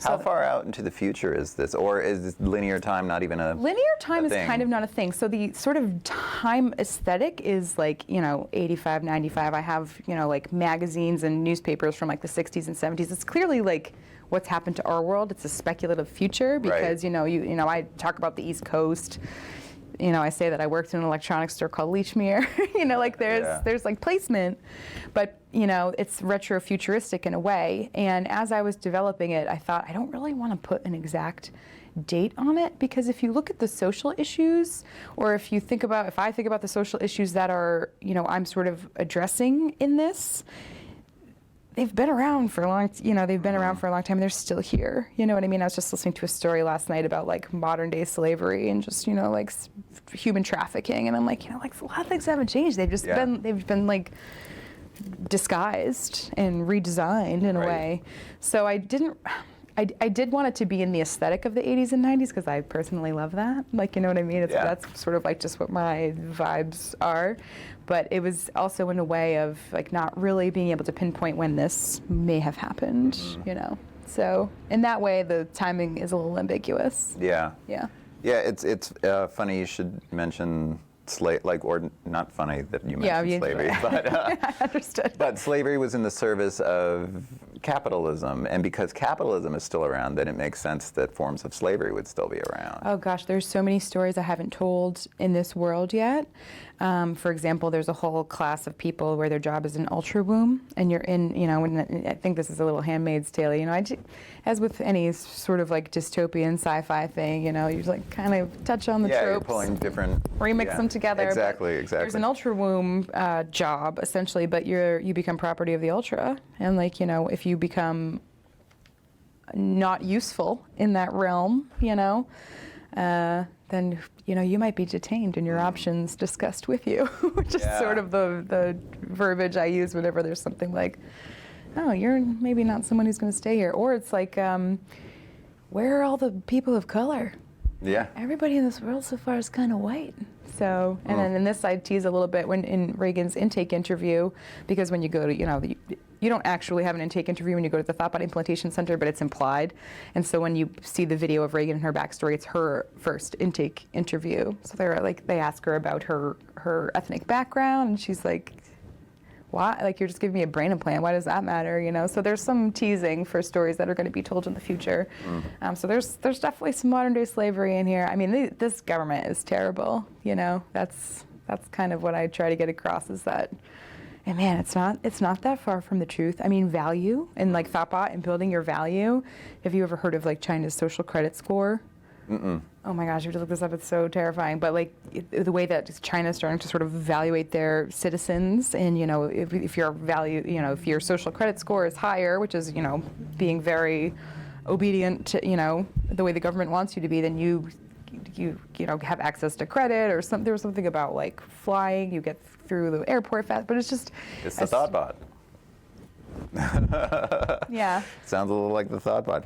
How far out into the future is this? Or is linear time not even a Linear time is thing? kind of not a thing. So the sort of time aesthetic is like, 85, 95. I have, like magazines and newspapers from like the 60s and 70s. It's clearly like what's happened to our world. It's a speculative future because, Right. I talk about the East Coast. I say that I worked in an electronics store called Lechmere. Like there's like placement, but it's retro-futuristic in a way. And as I was developing it, I thought I don't really want to put an exact date on it, because if you look at the social issues, or if I think about the social issues that are, I'm sort of addressing in this, they've been around for a long, around for a long time, and they're still here. You know what I mean? I was just listening to a story last night about like modern day slavery and just, like human trafficking, and I'm like, like a lot of things haven't changed. They've just been like disguised and redesigned in a way. So I did want it to be in the aesthetic of the 80s and 90s, because I personally love that. Like, you know what I mean? That's sort of like just what my vibes are. But it was also in a way of like not really being able to pinpoint when this may have happened, So in that way, the timing is a little ambiguous. Yeah. Yeah. Yeah, it's funny you should mention or not funny that you mentioned slavery, but I understood. But slavery was in the service of capitalism, and because capitalism is still around, then it makes sense that forms of slavery would still be around. Oh gosh, there's so many stories I haven't told in this world yet. For example, there's a whole class of people where their job is an ultra womb, and you're in, I think this is a little Handmaid's Tale, as with any sort of like dystopian sci-fi thing, you like kind of touch on the tropes. Yeah, you're pulling different, remix them together. Exactly. There's an ultra womb job essentially, but you become property of the ultra, and like if you become not useful in that realm, then you might be detained and your options discussed with you, which is sort of the verbiage I use whenever there's something like, oh, you're maybe not someone who's going to stay here, or it's like, where are all the people of color? Yeah. Everybody in this world so far is kind of white. So, and then in this I tease a little bit when in Reagan's intake interview, because when you go to, you don't actually have an intake interview when you go to the ThotBot Implantation Center, but it's implied. And so when you see the video of Reagan and her backstory, it's her first intake interview. So they ask her about her ethnic background, and she's like, why? Like, you're just giving me a brain implant. Why does that matter? So there's some teasing for stories that are going to be told in the future. So there's definitely some modern day slavery in here. I mean, this government is terrible. That's kind of what I try to get across, is that, and man, it's not that far from the truth. I mean, value and like ThotBot and building your value. Have you ever heard of like China's social credit score? Oh my gosh, you have to look this up. It's so terrifying. But like the way that China's starting to sort of evaluate their citizens, and if your value, if your social credit score is higher, which is being very obedient to the way the government wants you to be, then you have access to credit or something. There was something about like flying, you get through the airport fast, but it's the ThotBot. Yeah. Sounds a little like the ThotBot.